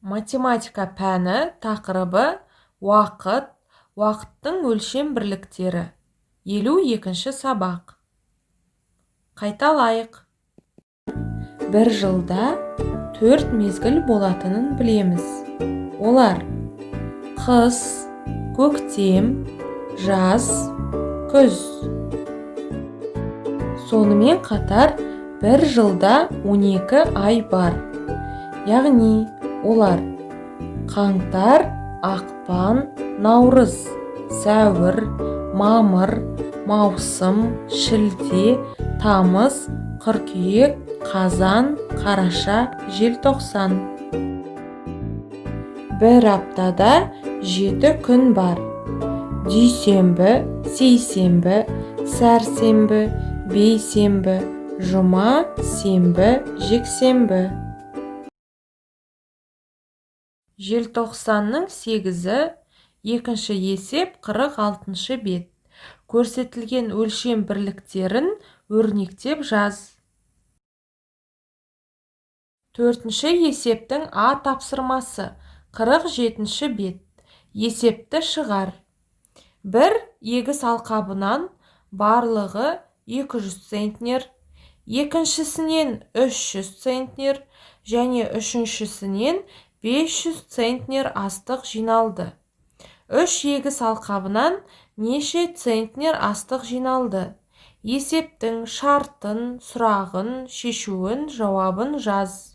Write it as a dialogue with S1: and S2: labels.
S1: Математика пәні тақырыбы уақыт, уақыттың өлшем бірліктері. 52-ші сабақ. Қайталайық. Бір жылда 4 мезгіл болатынын білеміз. Олар: қыс, көктем, жаз, күз. Сонымен қатар бір жылда 12 ай бар. Яғни олар: қаңтар, ақпан, наурыз, сәуір, мамыр, маусым, шілде, тамыз, қыркүйек, қазан, қараша, желтоқсан. Бір аптада 7 күн бар. Дүйсенбі, сейсенбі, сәрсенбі, бейсенбі, жұма, сенбі, жексенбі. Желтоқсанның 8-і, екінші есеп 46-шы бет. Көрсетілген өлшем бірліктерін өрнектеп жаз. 4-ші есептің А тапсырмасы 47-ші бет. Есепті шығар. Бір егіс алқабынан барлығы 200 центнер, екіншісінен 300 центнер және үшіншісінен 500 центнер астық жиналды. 3 егіс алқабынан неше центнер астық жиналды? Есептің шартын, сұрағын, шешуін, жауабын жаз.